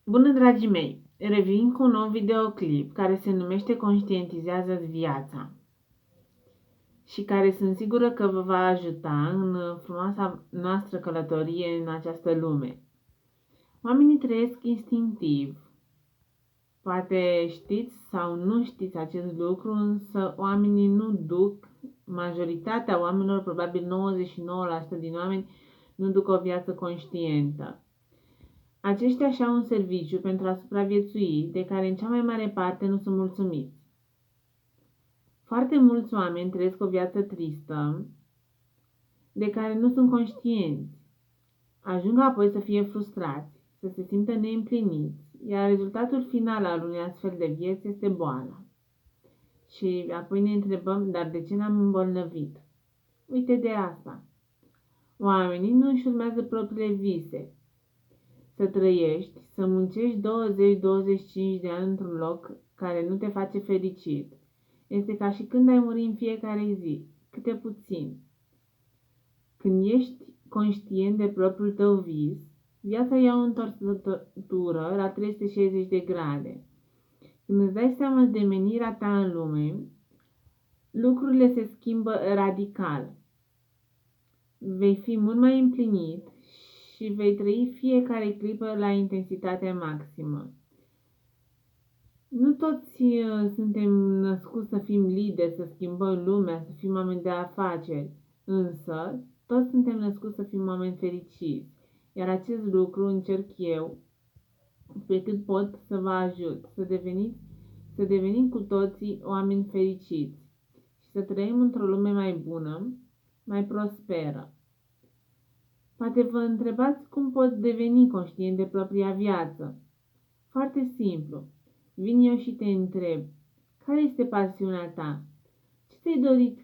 Bună, dragii mei! Revin cu un nou videoclip care se numește Conștientizează-ți viața și care sunt sigură că vă va ajuta în frumoasa noastră călătorie în această lume. Oamenii trăiesc instinctiv. Poate știți sau nu știți acest lucru, însă oamenii nu duc, majoritatea oamenilor, probabil 99% din oameni, nu duc o viață conștientă. Aceștia și-au un serviciu pentru a supraviețui, de care în cea mai mare parte nu sunt mulțumiți. Foarte mulți oameni trăiesc o viață tristă, de care nu sunt conștienți. Ajung apoi să fie frustrați, să se simtă neîmpliniți, iar rezultatul final al unei astfel de vieți este boala. Și apoi ne întrebăm, dar de ce n-am îmbolnăvit? Uite de asta. Oamenii nu își urmează propriile vise. Să trăiești, să muncești 20-25 de ani într-un loc care nu te face fericit. Este ca și când ai muri în fiecare zi, câte puțin. Când ești conștient de propriul tău vis, viața ia o întorsătură la 360 de grade. Când îți dai seama de menirea ta în lume, lucrurile se schimbă radical. Vei fi mult mai împlinit și vei trăi fiecare clipă la intensitate maximă. Nu toți suntem născuți să fim lideri, să schimbăm lumea, să fim oameni de afaceri, însă toți suntem născuți să fim oameni fericiți, iar acest lucru încerc eu, pe cât pot, să vă ajut, să devenim cu toții oameni fericiți și să trăim într-o lume mai bună, mai prosperă. Poate vă întrebați cum pot deveni conștient de propria viață. Foarte simplu. Vin eu și te întreb, care este pasiunea ta? Ce ți-ai dorit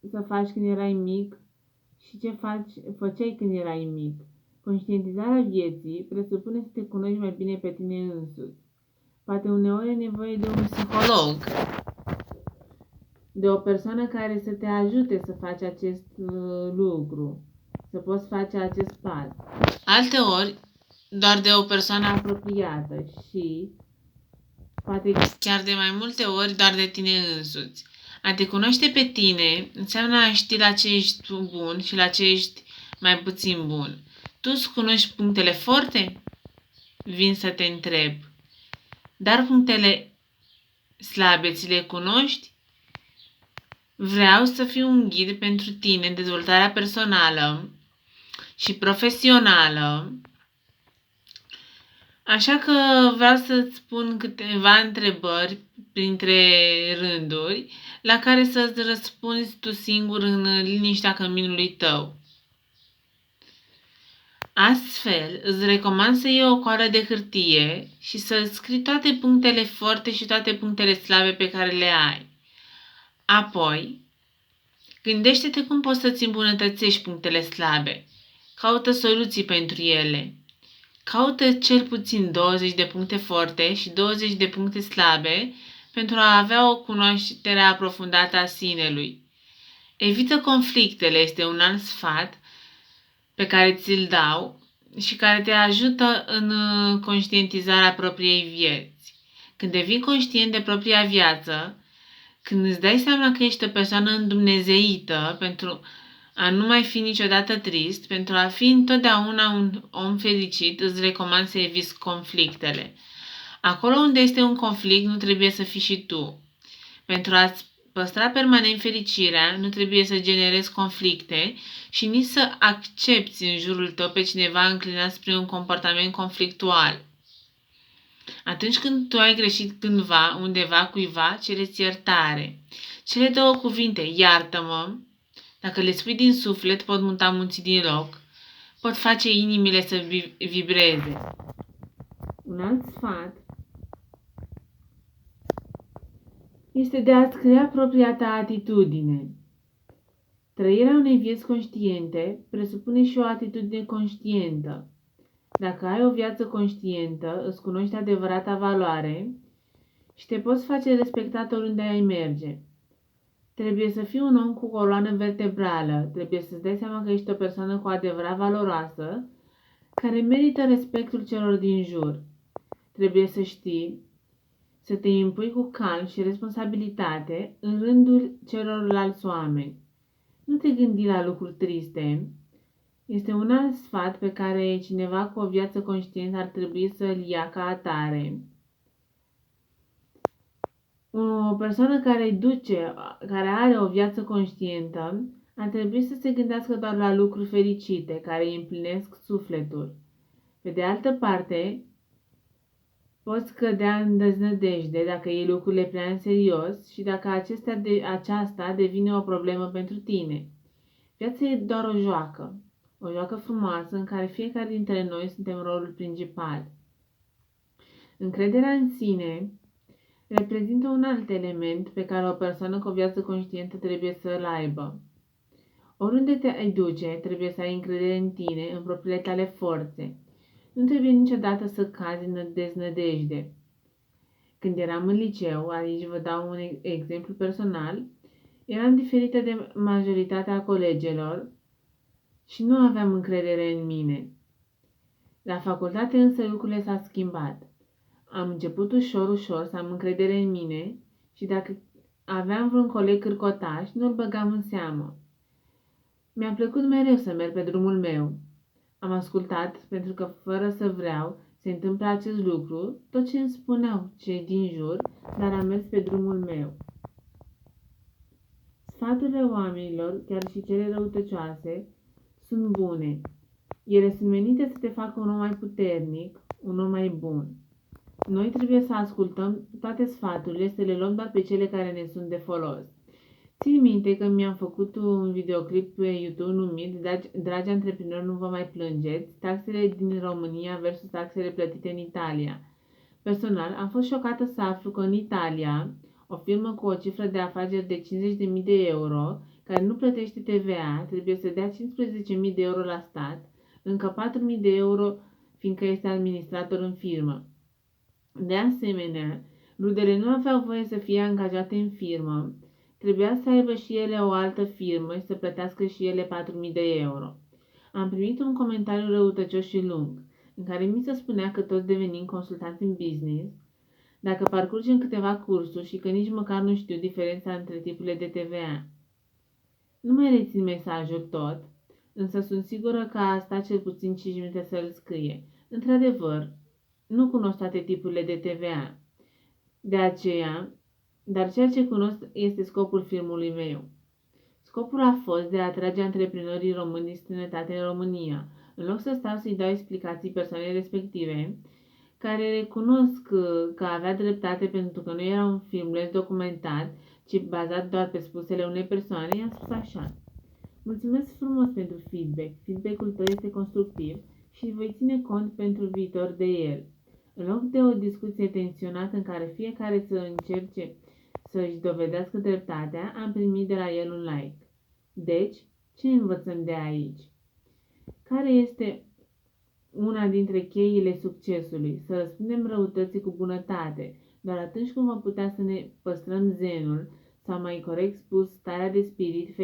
să faci când erai mic și ce făceai când erai mic? Conștientizarea vieții presupune să te cunoști mai bine pe tine însuți. Poate uneori e nevoie de un psiholog, de o persoană care să te ajute să faci acest lucru, să poți face acest pas. Alteori, doar de o persoană apropiată și poate chiar de mai multe ori doar de tine însuți. A te cunoaște pe tine înseamnă a ști la ce ești bun și la ce ești mai puțin bun. Tu îți cunoști punctele forte? Vin să te întreb. Dar punctele slabe ți le cunoști? Vreau să fiu un ghid pentru tine în dezvoltarea personală și profesională. Așa că vreau să-ți spun câteva întrebări printre rânduri, la care să-ți răspunzi tu singur în liniștea căminului tău. Astfel, îți recomand să iei o coară de hârtie și să scrii toate punctele forte și toate punctele slabe pe care le ai. Apoi, gândește-te cum poți să-ți îmbunătățești punctele slabe. Caută soluții pentru ele. Caută cel puțin 20 de puncte forte și 20 de puncte slabe pentru a avea o cunoaștere aprofundată a sinelui. Evită conflictele este un alt sfat pe care ți-l dau și care te ajută în conștientizarea propriei vieți. Când devii conștient de propria viață, când îți dai seama că ești o persoană îndumnezeită pentru a nu mai fi niciodată trist, pentru a fi întotdeauna un om fericit, îți recomand să eviți conflictele. Acolo unde este un conflict, nu trebuie să fii și tu. Pentru a-ți păstra permanent fericirea, nu trebuie să generezi conflicte și nici să accepți în jurul tău pe cineva înclinat spre un comportament conflictual. Atunci când tu ai greșit cândva, undeva, cuiva, cereți iertare. Cele două cuvinte, iartă-mă, dacă le spui din suflet, pot muta munții din loc, pot face inimile să vibreze. Un alt sfat este de a-ți crea propria ta atitudine. Trăirea unei vieți conștiente presupune și o atitudine conștientă. Dacă ai o viață conștientă, îți cunoști adevărata valoare și te poți face respectat oriunde ai merge. Trebuie să fii un om cu coloană vertebrală, trebuie să-ți dai seama că ești o persoană cu adevărat valoroasă, care merită respectul celor din jur. trebuie să știi să te impui cu calm și responsabilitate în rândul celorlalți oameni. Nu te gândi la lucruri triste. Este un alt sfat pe care cineva cu o viață conștientă ar trebui să-l ia ca atare. O persoană care are o viață conștientă, ar trebui să se gândească doar la lucruri fericite, care îi împlinesc sufletul. Pe de altă parte, poți cădea în deznădejde dacă iei lucrurile prea în serios și dacă aceasta devine o problemă pentru tine. Viața e doar o joacă frumoasă în care fiecare dintre noi suntem rolul principal. Încrederea în sine reprezintă un alt element pe care o persoană cu o viață conștientă trebuie să-l aibă. Oriunde te ai duce, trebuie să ai încredere în tine, în propriile tale forțe. Nu trebuie niciodată să cazi în deznădejde. Când eram în liceu, aici vă dau un exemplu personal, eram diferită de majoritatea colegilor și nu aveam încredere în mine. La facultate însă lucrurile s-au schimbat. Am început ușor să am încredere în mine și dacă aveam vreun coleg cârcotaș, nu-l băgam în seamă. Mi-a plăcut mereu să merg pe drumul meu. Am ascultat, pentru că fără să vreau se întâmplă acest lucru, tot ce îmi spuneau cei din jur, dar am mers pe drumul meu. Sfaturile oamenilor, chiar și cele răutăcioase, sunt bune. Ele sunt menite să te facă un om mai puternic, un om mai bun. Noi trebuie să ascultăm toate sfaturile, să le luăm doar pe cele care ne sunt de folos. Țin minte că mi-am făcut un videoclip pe YouTube numit Dragi antreprenori, nu vă mai plângeți, taxele din România versus taxele plătite în Italia. Personal, am fost șocată să aflu că în Italia, o firmă cu o cifră de afaceri de 50.000 de euro, care nu plătește TVA, trebuie să dea 15.000 de euro la stat, încă 4.000 de euro fiindcă este administrator în firmă. De asemenea, rudele nu aveau voie să fie angajate în firmă, trebuia să aibă și ele o altă firmă și să plătească și ele 4.000 de euro. Am primit un comentariu răutăcios și lung, în care mi se spunea că toți devenim consultanți în business, dacă parcurgem câteva cursuri și că nici măcar nu știu diferența între tipurile de TVA. Nu mai rețin mesajul tot, însă sunt sigură că a stat cel puțin 5 minute să-l scrie. Într-adevăr, nu cunosc toate tipurile de TVA. De aceea, dar ceea ce cunosc este scopul filmului meu. Scopul a fost de a atrage antreprenorii români din străinătate în România. În loc să stau să-i dau explicații persoanei respective, care recunosc că avea dreptate pentru că nu era un filmuleț documentat, ci bazat doar pe spusele unei persoane, i-am spus așa. Mulțumesc frumos pentru feedback. Feedback-ul tău este constructiv și voi ține cont pentru viitor de el. În loc de o discuție tensionată în care fiecare să încerce să-și dovedească dreptatea, am primit de la el un like. Deci, ce învățăm de aici? Care este una dintre cheile succesului? Să răspundem răutății cu bunătate. Doar atunci când vom putea să ne păstrăm zenul, sau mai corect spus, starea de spirit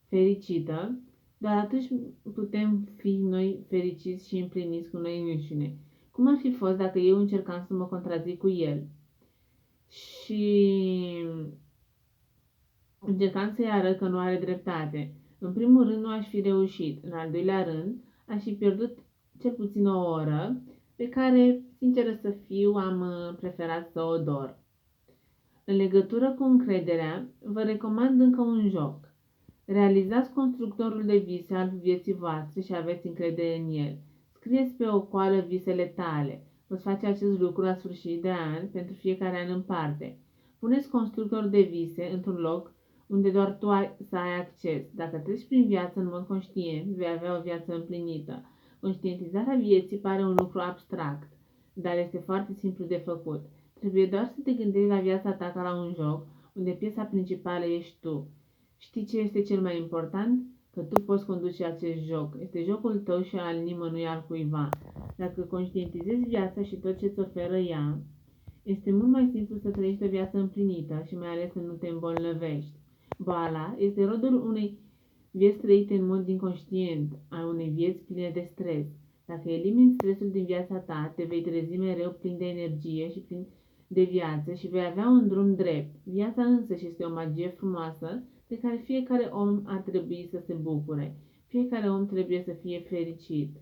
fericită, doar atunci putem fi noi fericiți și împliniți cu noi înșine. Cum ar fi fost dacă eu încercam să mă contrazic cu el și încercam să-i arăt că nu are dreptate? În primul rând nu aș fi reușit, în al doilea rând aș fi pierdut cel puțin o oră pe care, sinceră să fiu, am preferat să o dor. În legătură cu încrederea, vă recomand încă un joc. Realizați constructorul de vise al vieții voastre și aveți încredere în el. Scrieți pe o coală visele tale. Poți face acest lucru la sfârșit de an, pentru fiecare an în parte. Puneți constructor de vise într-un loc unde doar tu să ai acces. Dacă treci prin viață în mod conștient, vei avea o viață împlinită. Conștientizarea vieții pare un lucru abstract, dar este foarte simplu de făcut. Trebuie doar să te gândești la viața ta ca la un joc, unde piesa principală ești tu. Știi ce este cel mai important? Că tu poți conduce acest joc. Este jocul tău și al nimănui altcuiva. Dacă conștientizezi viața și tot ce îți oferă ea, este mult mai simplu să trăiești o viață împlinită și mai ales să nu te îmbolnăvești. Boala este rodul unei vieți trăite în mod inconștient, a unei vieți pline de stres. Dacă elimini stresul din viața ta, te vei trezi mereu plin de energie și plin de viață și vei avea un drum drept. Viața însăși este o magie frumoasă de care fiecare om ar trebui să se bucure. Fiecare om trebuie să fie fericit.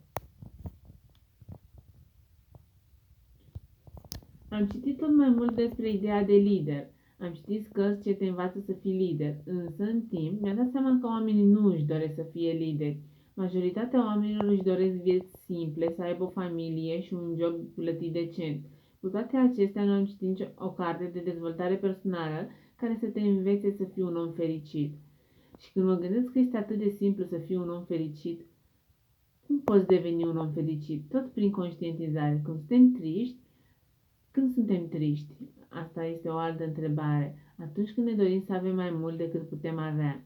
Am citit tot mai mult despre ideea de lider. Am citit cărți ce te învață să fii lider, însă în timp mi-am dat seama că oamenii nu își doresc să fie lideri. Majoritatea oamenilor își doresc vieți simple, să aibă o familie și un job plătit decent. Cu toate acestea, nu am citit o carte de dezvoltare personală care să te învețe să fii un om fericit. Și când mă gândesc că este atât de simplu să fii un om fericit, cum poți deveni un om fericit? Tot prin conștientizare. Când suntem triști? Asta este o altă întrebare. Atunci când ne dorim să avem mai mult decât putem avea.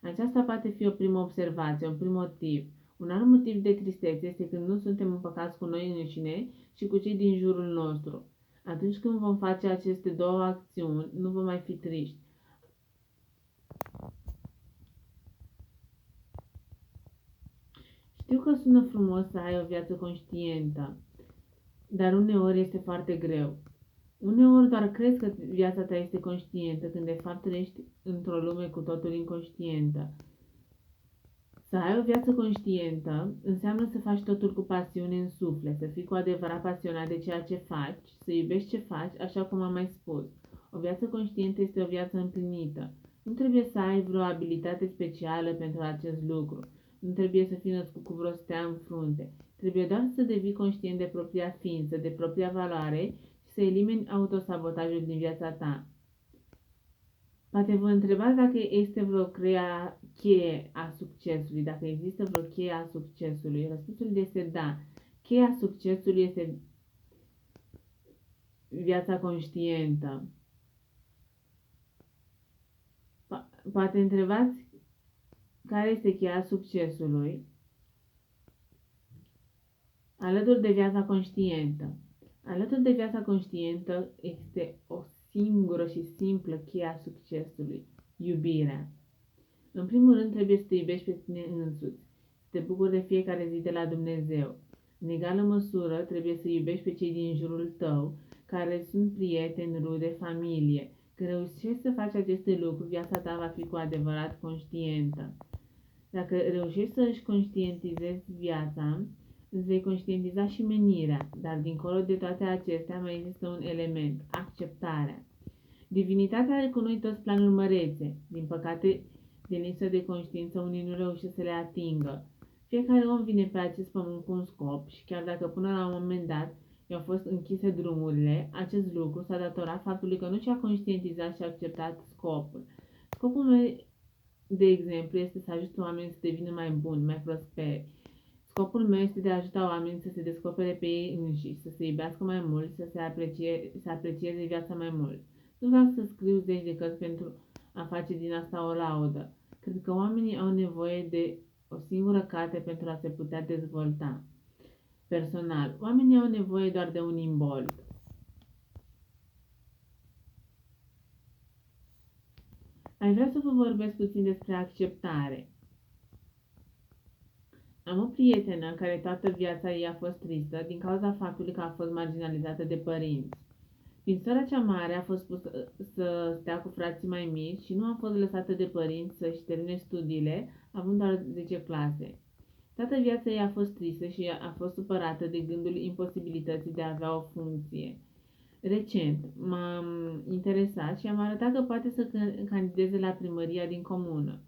Aceasta poate fi o primă observație, un prim motiv. Un alt motiv de tristețe este când nu suntem împăcați cu noi înșine și cu cei din jurul nostru. Atunci când vom face aceste două acțiuni, nu vom mai fi triști. Știu că sună frumos să ai o viață conștientă, dar uneori este foarte greu. Uneori doar crezi că viața ta este conștientă, când de fapt trăiești într-o lume cu totul inconștientă. Să ai o viață conștientă înseamnă să faci totul cu pasiune în suflet, să fii cu adevărat pasionat de ceea ce faci, să iubești ce faci, așa cum am mai spus. O viață conștientă este o viață împlinită. Nu trebuie să ai vreo abilitate specială pentru acest lucru. Nu trebuie să fii născut cu vreo stea în frunte. Trebuie doar să devii conștient de propria ființă, de propria valoare și să elimini autosabotajul din viața ta. Poate vă întrebați dacă este vreo cheie a succesului, dacă există vreo cheie a succesului. Răspunsul este da. Cheia succesului este viața conștientă. Poate întrebați care este cheia succesului alături de viața conștientă. Alături de viața conștientă este o singură și simplă cheie a succesului, iubirea. În primul rând trebuie să te iubești pe tine însuți, să te bucuri de fiecare zi de la Dumnezeu. În egală măsură trebuie să iubești pe cei din jurul tău, care sunt prieteni, rude, familie. Când reușești să faci aceste lucruri, viața ta va fi cu adevărat conștientă. Dacă reușești să își conștientizezi viața, îți vei conștientiza și menirea, dar dincolo de toate acestea mai există un element, acceptarea. Divinitatea are cu noi toți planuri mărețe. Din păcate, din lipsă de conștiință, unii nu reușesc să le atingă. Fiecare om vine pe acest pământ cu un scop și chiar dacă până la un moment dat i-au fost închise drumurile, acest lucru s-a datorat faptului că nu și-a conștientizat și a acceptat scopul. Scopul meu, de exemplu, este să ajut oamenii să devină mai buni, mai prosperi. Scopul meu este de a ajuta oamenii să se descopere pe ei înșiși, să se iubească mai mult, să aprecieze viața mai mult. Nu vreau să scriu zeci de cărți pentru a face din asta o laudă. Cred că oamenii au nevoie de o singură carte pentru a se putea dezvolta. Personal, oamenii au nevoie doar de un imbold. Aș vrea să vă vorbesc puțin despre acceptare. Am o prietenă care toată viața ei a fost tristă din cauza faptului că a fost marginalizată de părinți. Fiind sora cea mare, a fost pusă să stea cu frații mai mici și nu a fost lăsată de părinți să-și termine studiile, având doar 10 clase. Toată viața ei a fost tristă și a fost supărată de gândul imposibilității de a avea o funcție. Recent m-am interesat și am arătat că poate să candideze la primăria din comună.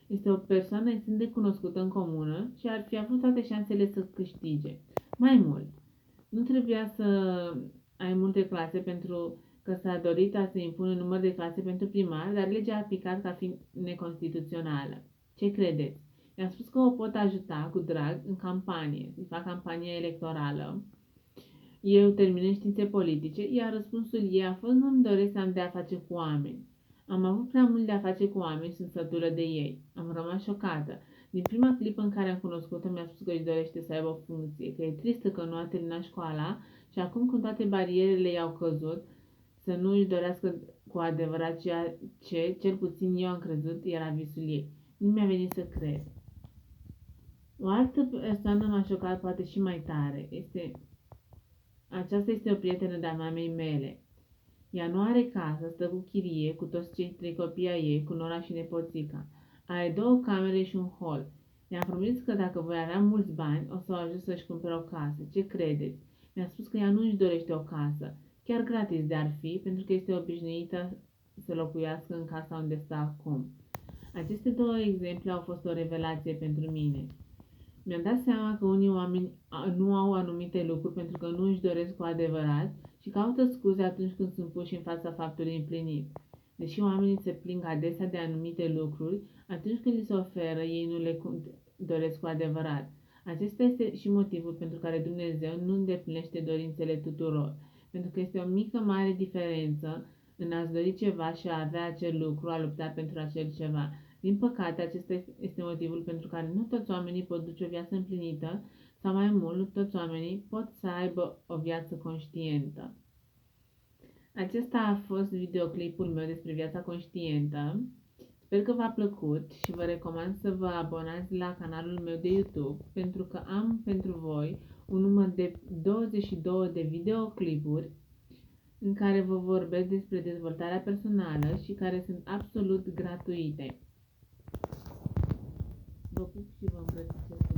Este o persoană extrem de cunoscută în comună și ar fi avut toate șansele să câștige. Mai mult, nu trebuia să ai multe clase pentru că s-a dorit a se impune număr de clase pentru primar, dar legea a aplicat ca fiind neconstituțională. Ce credeți? I-am spus că o pot ajuta cu drag în campanie, să fac campania electorală. Eu terminând științe politice, iar răspunsul ei a fost: nu-mi doresc să am de a face cu oameni. Am avut prea mult de a face cu oameni și sunt sătulă de ei. Am rămas șocată. Din prima clipă în care am cunoscut-o, mi-a spus că își dorește să aibă o funcție, că e tristă că nu a terminat școala și acum când toate barierele i-au căzut, să nu își dorească cu adevărat ceea ce, cel puțin eu am crezut, era visul ei. Nu mi-a venit să cred. O altă persoană m-a șocat poate și mai tare. Aceasta este o prietenă de-a mamei mele. Ea nu are casă, stă cu chirie, cu toți cei 3 copii ai ei, cu nora și nepoțica. Are 2 camere și un hol. Mi-a promis că dacă voi avea mulți bani, o să o ajut să-și cumpere o casă. Ce credeți? Mi-a spus că ea nu își dorește o casă, chiar gratis de-ar fi, pentru că este obișnuită să locuiască în casa unde stă acum. Aceste 2 exemple au fost o revelație pentru mine. Mi-am dat seama că unii oameni nu au anumite lucruri pentru că nu își doresc cu adevărat și caută scuze atunci când sunt puși în fața faptului împlinit. Deși oamenii se plâng adesea de anumite lucruri, atunci când li se oferă, ei nu le doresc cu adevărat. Acesta este și motivul pentru care Dumnezeu nu îndeplinește dorințele tuturor, pentru că este o mică mare diferență în a-ți dori ceva și a avea acel lucru, a lupta pentru acel ceva. Din păcate, acesta este motivul pentru care nu toți oamenii pot duce o viață împlinită sau mai mult, nu toți oamenii pot să aibă o viață conștientă. Acesta a fost videoclipul meu despre viața conștientă. Sper că v-a plăcut și vă recomand să vă abonați la canalul meu de YouTube pentru că am pentru voi un număr de 22 de videoclipuri în care vă vorbesc despre dezvoltarea personală și care sunt absolut gratuite. Vă pup și vă îmbrățișez.